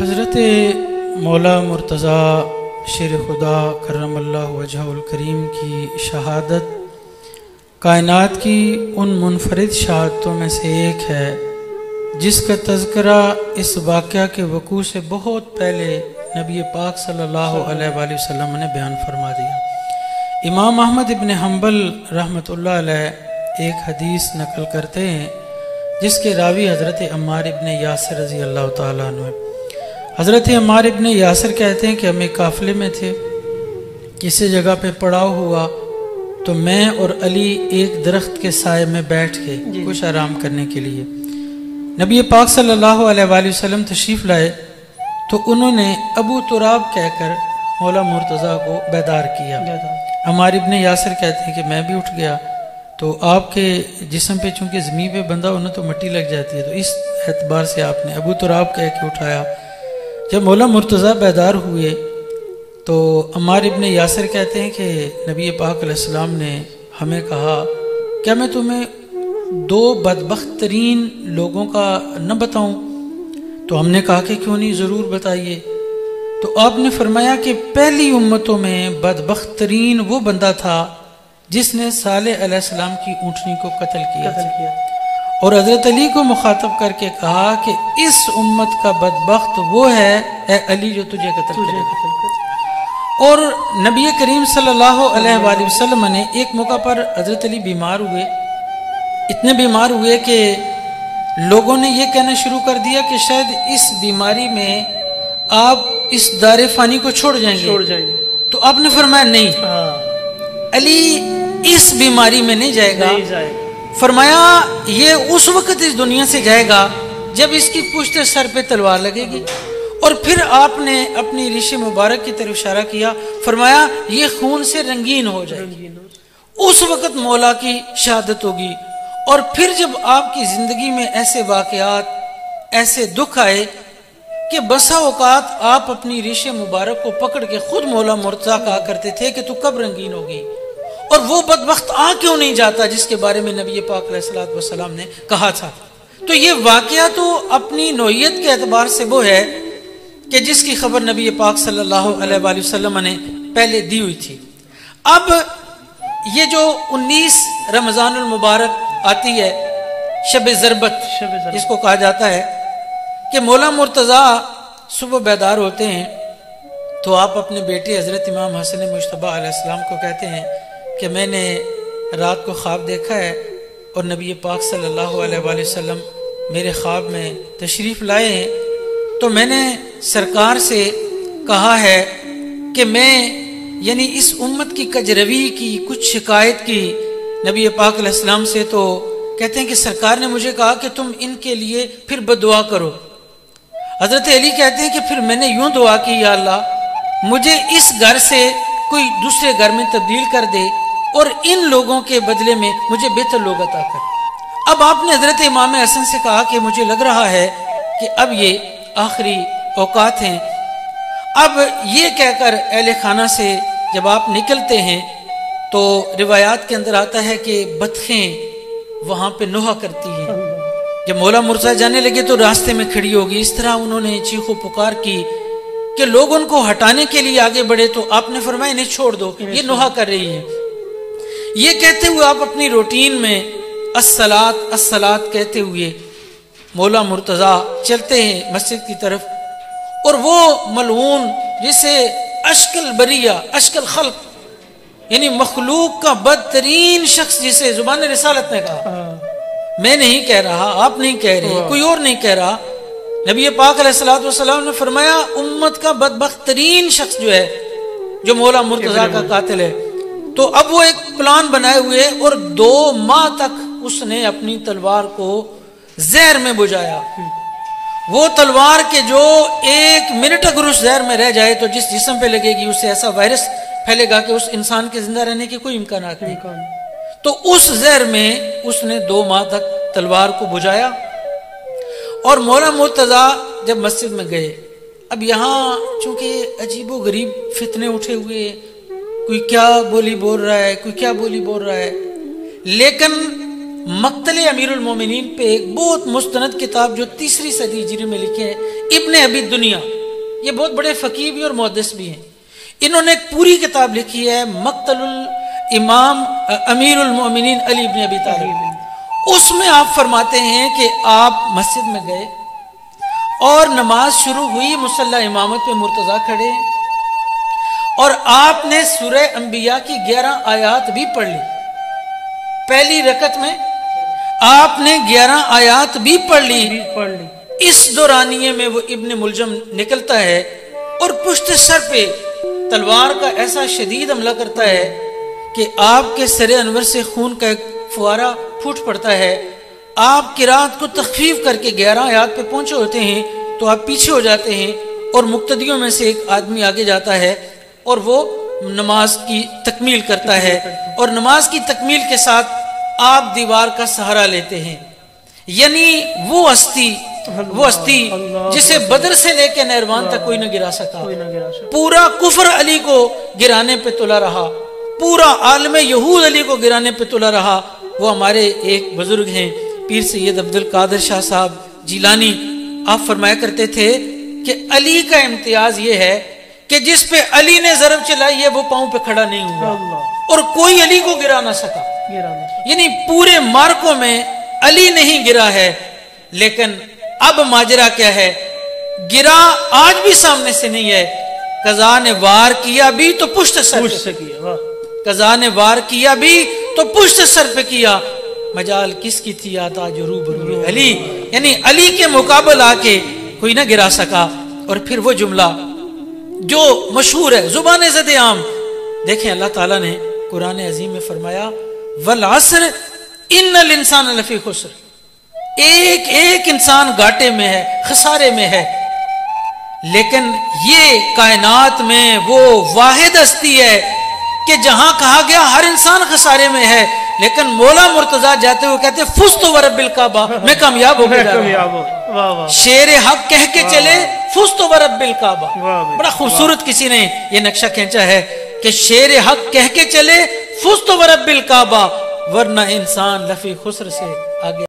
حضرت مولا مرتضیٰ شیر خدا کرم اللہ وجہہ الکریم کی شہادت کائنات کی ان منفرد شہادتوں میں سے ایک ہے جس کا تذکرہ اس واقعہ کے وقوع سے بہت پہلے نبی پاک صلی اللہ علیہ وآلہ وسلم نے بیان فرما دیا۔ امام احمد ابن حنبل رحمۃ اللہ علیہ ایک حدیث نقل کرتے ہیں جس کے راوی حضرت عمار ابن یاسر رضی اللہ تعالیٰ عنہ۔ حضرت عمار ابن یاسر کہتے ہیں کہ ہم ایک قافلے میں تھے، کسی جگہ پہ پڑاؤ ہوا تو میں اور علی ایک درخت کے سائے میں بیٹھ کے کچھ آرام کرنے کے لیے نبی پاک صلی اللہ علیہ وآلہ وسلم تشریف لائے تو انہوں نے ابو تراب کہہ کر مولا مرتضیٰ کو بیدار کیا۔ عمار ابن یاسر کہتے ہیں کہ میں بھی اٹھ گیا تو آپ کے جسم پہ چونکہ زمین پہ بندہ ہونا تو مٹی لگ جاتی ہے، تو اس اعتبار سے آپ نے ابو تراب کہہ کے اٹھایا۔ جب مولا مرتضیٰ بیدار ہوئے تو عمار ابن یاسر کہتے ہیں کہ نبی پاک علیہ السلام نے ہمیں کہا کیا میں تمہیں دو بدبخت ترین لوگوں کا نہ بتاؤں؟ تو ہم نے کہا کہ کیوں نہیں، ضرور بتائیے۔ تو آپ نے فرمایا کہ پہلی امتوں میں بدبخت ترین وہ بندہ تھا جس نے صالح علیہ السلام کی اونٹنی کو قتل کیا اور حضرت علی کو مخاطب کر کے کہا کہ اس امت کا بدبخت وہ ہے اے علی جو تجھے قتل کرے گا۔ اور نبی کریم صلی اللہ علیہ وآلہ وسلم نے ایک موقع پر حضرت علی بیمار ہوئے، اتنے بیمار ہوئے کہ لوگوں نے یہ کہنا شروع کر دیا کہ شاید اس بیماری میں آپ اس دار فانی کو چھوڑ جائیں گے۔ تو آپ نے فرمایا نہیں، علی اس بیماری میں نہیں جائے گا۔ فرمایا یہ اس وقت اس دنیا سے جائے گا جب اس کی پشت سر پہ تلوار لگے گی۔ اور پھر آپ نے اپنی ریش مبارک کی طرف اشارہ کیا، فرمایا یہ خون سے رنگین ہو جائے گی، اس وقت مولا کی شہادت ہوگی۔ اور پھر جب آپ کی زندگی میں ایسے واقعات، ایسے دکھ آئے کہ بسا اوقات آپ اپنی ریش مبارک کو پکڑ کے خود مولا مرتضیٰ کہا کرتے تھے کہ تو کب رنگین ہوگی، اور وہ بدبخت کیوں نہیں جاتا جس کے بارے میں نبی پاک علیہ السلام نے کہا تھا۔ تو یہ واقعہ تو اپنی نوعیت کے اعتبار سے وہ ہے کہ جس کی خبر نبی پاک صلی اللہ علیہ وآلہ وسلم نے پہلے دی ہوئی تھی۔ اب یہ جو 19 رمضان المبارک آتی ہے، شب ضربت جس کو کہا جاتا ہے، کہ مولا مرتضیٰ صبح بیدار ہوتے ہیں تو آپ اپنے بیٹے حضرت امام حسن مجتبیٰ علیہ السلام کو کہتے ہیں کہ میں نے رات کو خواب دیکھا ہے اور نبی پاک صلی اللہ علیہ وآلہ وسلم میرے خواب میں تشریف لائے ہیں، تو میں نے سرکار سے کہا ہے کہ میں یعنی اس امت کی کجروی کی کچھ شکایت کی نبی پاک علیہ السلام سے، تو کہتے ہیں کہ سرکار نے مجھے کہا کہ تم ان کے لیے پھر بدعا کرو۔ حضرت علی کہتے ہیں کہ پھر میں نے یوں دعا کی، یا اللہ مجھے اس گھر سے کوئی دوسرے گھر میں تبدیل کر دے اور ان لوگوں کے بدلے میں مجھے بہتر لوگ عطا کر۔ اب آپ نے حضرت امام حسن سے کہا کہ مجھے لگ رہا ہے کہ اب یہ آخری اوقات ہیں۔ اب یہ کہہ کر اہل خانہ سے جب آپ نکلتے ہیں تو روایات کے اندر آتا ہے کہ بطخیں وہاں پہ نوحہ کرتی ہیں۔ جب مولا مرتضیٰ جانے لگے تو راستے میں کھڑی ہوگی، اس طرح انہوں نے چیخ و پکار کی کہ لوگ ان کو ہٹانے کے لیے آگے بڑھے، تو آپ نے فرمایا انہیں چھوڑ دو، یہ نوحہ کر رہی ہے۔ یہ کہتے ہوئے آپ اپنی روٹین میں الصلاۃ الصلاۃ کہتے ہوئے مولا مرتضیٰ چلتے ہیں مسجد کی طرف، اور وہ ملعون جسے اشکل بریہ، اشکل خلق یعنی مخلوق کا بدترین شخص جسے زبان رسالت نے کہا، میں نہیں کہہ رہا، آپ نہیں کہہ رہے، کوئی اور نہیں کہہ رہا، نبی پاک علیہ السلام نے فرمایا امت کا بدبخت ترین شخص جو ہے، جو مولا مرتضیٰ کا قاتل ہے۔ تو اب وہ ایک پلان بنائے ہوئے اور 2 ماہ تک اس نے اپنی تلوار کو زہر میں بجھایا۔ وہ تلوار کے جو 1 منٹ اگر اس زہر میں رہ جائے تو جس جسم پہ لگے گی اس سے ایسا وائرس پھیلے گا کہ اس انسان کے زندہ رہنے کے کوئی امکانات نہیں۔ تو اس زہر میں اس نے 2 ماہ تک تلوار کو بجھایا۔ اور مولا مرتضیٰ جب مسجد میں گئے، اب یہاں چونکہ عجیب و غریب فتنے اٹھے ہوئے، کوئی کیا بولی بول رہا ہے، کوئی کیا بولی بول رہا ہے، لیکن مقتل امیر المومنین پہ ایک بہت مستند کتاب جو 3 صدی ہجری میں لکھے ہیں ابن ابی دنیا، یہ بہت بڑے فقیہ بھی اور محدث بھی ہیں. انہوں نے ایک پوری کتاب لکھی ہے مقتل الامام امیر المومنین علی بن ابی طالب. اس میں آپ فرماتے ہیں کہ آپ مسجد میں گئے اور نماز شروع ہوئی, مصلی امامت پہ مرتضیٰ کھڑے اور آپ نے سورہ انبیاء کی 11 آیات بھی پڑھ لی. پہلی رکعت میں آپ نے 11 آیات بھی پڑھ لی. اس دورانیے میں وہ ابن ملجم نکلتا ہے اور پشت سر پہ تلوار کا ایسا شدید حملہ کرتا ہے کہ آپ کے سر انور سے خون کا ایک فوارہ پھوٹ پڑتا ہے. آپ قرات کو تخفیف کر کے 11 آیات پہ پہنچے ہوتے ہیں تو آپ پیچھے ہو جاتے ہیں اور مقتدیوں میں سے ایک آدمی آگے جاتا ہے اور وہ نماز کی تکمیل کرتا ہے, اور نماز کی تکمیل کے ساتھ آپ دیوار کا سہارا لیتے ہیں. یعنی وہ ہستی جسے بدر سے لے کے نہروان تک کوئی نہ گرا سکا, پورا کفر علی کو گرانے پہ تلا رہا, پورا عالم یہود علی کو گرانے پہ تلا رہا. وہ ہمارے ایک بزرگ ہیں پیر سید عبد القادر شاہ صاحب جیلانی, آپ فرمایا کرتے تھے کہ علی کا امتیاز یہ ہے کہ جس پہ علی نے ضرب چلائی ہے وہ پاؤں پہ کھڑا نہیں ہوا اور کوئی علی کو گرا نہ سکا. یعنی پورے مارکوں میں علی نہیں گرا ہے. لیکن اب ماجرا کیا ہے, گرا آج بھی سامنے سے نہیں ہے. قضا نے وار کیا بھی تو پشت سر سے کیا, قضا نے وار کیا بھی تو پشت سر پہ کیا. مجال کس کی تھی آتا جو روبرو علی, یعنی علی کے مقابل آ کے کوئی نہ گرا سکا. اور پھر وہ جملہ جو مشہور ہے زبان زد عام, دیکھیں اللہ تعالیٰ نے قرآن عظیم میں فرمایا والعصر ان الانسان لفی خسر, ایک ایک انسان گھاٹے میں ہے, خسارے میں ہے. لیکن یہ کائنات میں وہ واحد ہستی ہے کہ جہاں کہا گیا ہر انسان خسارے میں ہے, لیکن مولا مرتضیٰ جاتے ہوئے کہتے فزت ورب الکعبہ, میں کامیاب ہو گیا. شیر حق کہہ کے چلے فزت ورب الکعبہ. بڑا خوبصورت کسی نے یہ نقشہ کھینچا ہے کہ شیر حق کہہ کے چلے فزت ورب الکعبہ, ورنہ انسان لفی خسر سے آگے